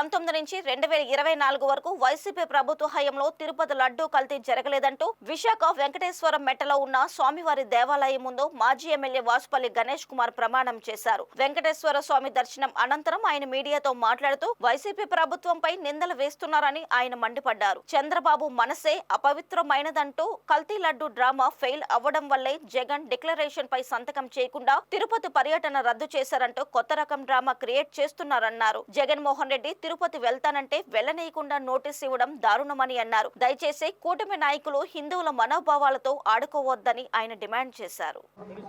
2019 నుంచి 2024 వరకు వైసీపీ ప్రభుత్వ హయాంలో తిరుపతి లడ్డూ కల్తీ జరగలేదంటూ విశాఖ వెంకటేశ్వరం మెట్టలో ఉన్న స్వామివారి దేవాలయం ముందు మాజీ ఎమ్మెల్యే వాసుపల్లి గణేష్ కుమార్ ప్రమాణం చేశారు. వెంకటేశ్వర స్వామి దర్శనం అనంతరం ఆయన మీడియాతో మాట్లాడుతూ వైసీపీ ప్రభుత్వంపై నిందలు వేస్తున్నారని ఆయన మండిపడ్డారు. చంద్రబాబు మనసే అపవిత్రమైనదంటూ కల్తీ లడ్డూ డ్రామా ఫెయిల్ అవ్వడం వల్లే జగన్ డిక్లరేషన్ పై సంతకం చేయకుండా తిరుపతి పర్యటన రద్దు చేశారంటూ కొత్త రకం డ్రామా క్రియేట్ చేస్తున్నారన్నారు. జగన్మోహన్ రెడ్డి తిరుపతి వెళ్తానంటే వెళ్లనీయకుండా నోటీస్ ఇవ్వడం దారుణమని అన్నారు. దయచేసి కూటమి నాయకులు హిందువుల మనోభావాలతో ఆడుకోవద్దని ఆయన డిమాండ్ చేశారు.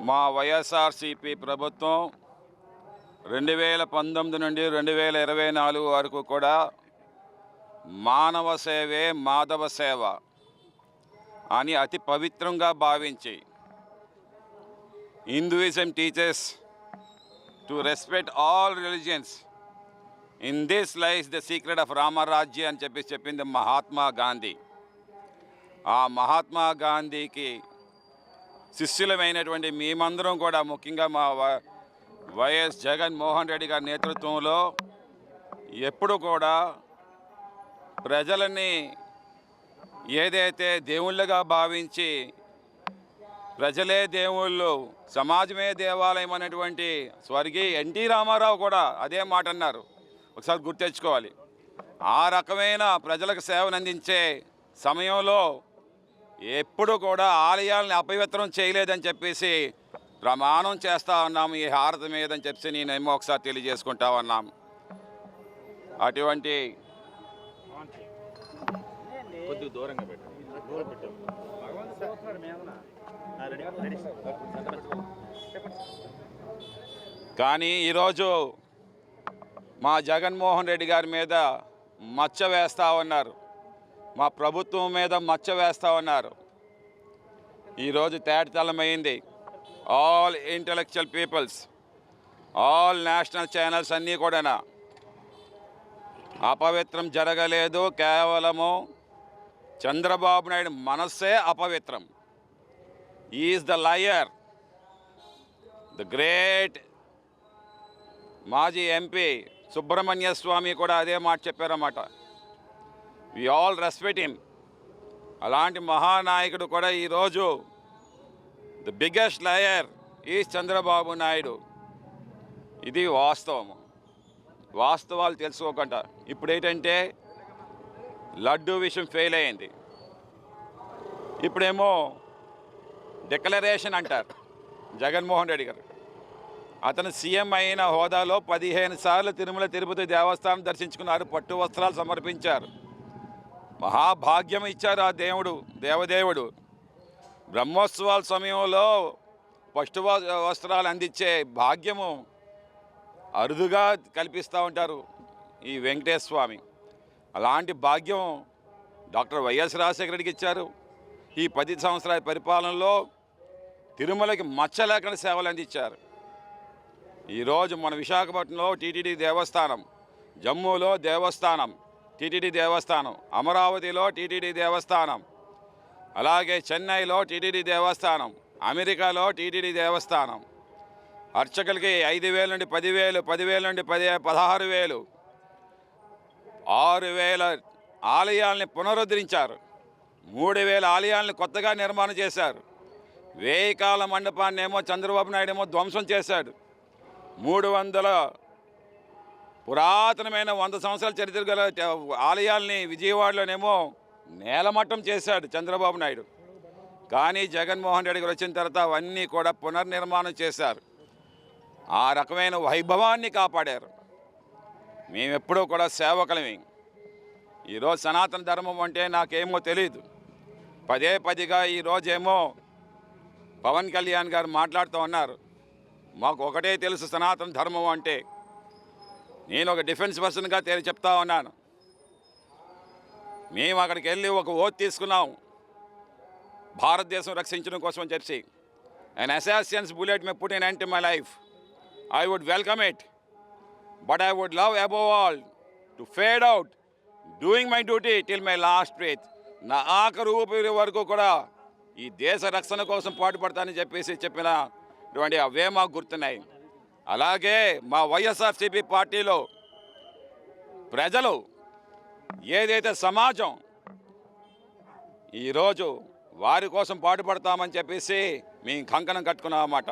మా వైఎస్ఆర్సీపీ ప్రభుత్వం 2019 నుండి 2024 వరకు కూడా మానవ సేవే మాధవ సేవ అని అతి పవిత్రంగా భావించి Hinduism teachers to respect all religions. In this lies the secret of Ram Rajya అని చెప్పింది మహాత్మా గాంధీ. ఆ మహాత్మా గాంధీకి శిష్యులమైనటువంటి మేమందరం కూడా ముఖ్యంగా మా వైఎస్ జగన్మోహన్ రెడ్డి గారి నేతృత్వంలో ఎప్పుడు కూడా ప్రజలని ఏదైతే దేవుళ్ళగా భావించి ప్రజలే దేవుళ్ళు, సమాజమే దేవాలయం అనేటువంటి స్వర్గీయ ఎన్టీ రామారావు కూడా అదే మాట అన్నారు. ఒకసారి గుర్తెచ్చుకోవాలి. ఆ రకమైన ప్రజలకు సేవను అందించే సమయంలో ఎప్పుడు కూడా ఆలయాలను అపవిత్రం చేయలేదని చెప్పేసి ప్రమాణం చేస్తూ ఉన్నాము ఈ హారతి మీద అని చెప్పి నేనేమో ఒకసారి తెలియజేసుకుంటా ఉన్నాం. అటువంటి కొద్దిగా దూరంగా కానీ ఈరోజు మా జగన్మోహన్ రెడ్డి గారి మీద మచ్చ వేస్తూ ఉన్నారు, మా ప్రభుత్వం మీద మచ్చ వేస్తూ ఉన్నారు. ఈరోజు తేటతెల్లమైంది. All intellectual peoples, all national channels అన్నీ కూడా అపవిత్రం జరగలేదు, కేవలము చంద్రబాబు నాయుడు మనస్సే అపవిత్రం. Is the liar. The great మాజీ ఎంపీ సుబ్రహ్మణ్య స్వామి కూడా అదే మాట చెప్పారన్నమాట. We all respect him. అలాంటి మహానాయకుడు కూడా ఈరోజు the biggest liar is Chandrababu Naidu. ఇది వాస్తవము. వాస్తవాలు తెలుసుకోకుండా ఇప్పుడు ఏంటంటే లడ్డూ విషయం ఫెయిల్ అయింది. ఇప్పుడేమో డిక్లరేషన్ అంటారు జగన్మోహన్ రెడ్డి గారు. అతను సీఎం అయిన హోదాలో 15 సార్లు తిరుమల తిరుపతి దేవస్థానం దర్శించుకున్నారు, పట్టు వస్త్రాలు సమర్పించారు, మహాభాగ్యం ఇచ్చారు ఆ దేవదేవుడు. బ్రహ్మోత్సవాల సమయంలో పట్టు వస్త్రాలు అందించే భాగ్యము అరుదుగా కల్పిస్తూ ఉంటారు ఈ వెంకటేశ్వర స్వామి. అలాంటి భాగ్యం డాక్టర్ వైఎస్ రాజశేఖర రెడ్డికి ఇచ్చారు. ఈ 10 సంవత్సరాల పరిపాలనలో తిరుమలకి మచ్చ లేకుండా సేవలు అందించారు. ఈరోజు మన విశాఖపట్నంలో టీటీడీ దేవస్థానం, జమ్మూలో దేవస్థానం టీటీడీ దేవస్థానం, అమరావతిలో టీటీడీ దేవస్థానం, అలాగే చెన్నైలో టీటీడీ దేవస్థానం, అమెరికాలో టీటీడీ దేవస్థానం. అర్చకులకి 5,000 నుండి 10,000, 10,000 నుండి 16,000, 6,000 ఆలయాల్ని పునరుద్ధరించారు. 3,000 ఆలయాలను కొత్తగా నిర్మాణం చేశారు. 1000 కాల మండపాన్ని ఏమో చంద్రబాబు నాయుడు ఏమో ధ్వంసం చేశాడు. 300 పురాతనమైన 100 సంవత్సరాల చరిత్ర గల ఆలయాల్ని విజయవాడలోనేమో నేలమట్టం చేశాడు చంద్రబాబు నాయుడు. కానీ జగన్మోహన్ రెడ్డి గారు వచ్చిన తర్వాత అవన్నీ కూడా పునర్నిర్మాణం చేశారు. ఆ రకమైన వైభవాన్ని కాపాడారు. మేమెప్పుడూ కూడా సేవకులమే. ఈరోజు సనాతన ధర్మం అంటే నాకేమో తెలియదు. పదేగా ఈరోజేమో పవన్ కళ్యాణ్ గారు మాట్లాడుతూ ఉన్నారు. మాకు ఒకటే తెలుసు సనాతన ధర్మం అంటే. నేను ఒక డిఫెన్స్ పర్సన్గా చెప్తా ఉన్నాను. మేము అక్కడికి వెళ్ళి ఒక ఓత్ తీసుకున్నాం భారతదేశం రక్షించడం కోసం అని చెప్పి. an assassin's bullet may put an end to my life. I would welcome it. But I would love above all to fade out doing my duty till my last breath. నా ఆఖరు ఊపిరి వరకు కూడా ఈ దేశ రక్షణ కోసం పాటుపడతానని చెప్పినటువంటి అవే మాకు గుర్తున్నాయి. అలాగే మా వైఎస్ఆర్సీపీ పార్టీలో ప్రజలు, ఏదైతే సమాజం ఈరోజు వారి కోసం పాటుపడతామని చెప్పేసి మేము కంకణం కట్టుకున్నామన్నమాట.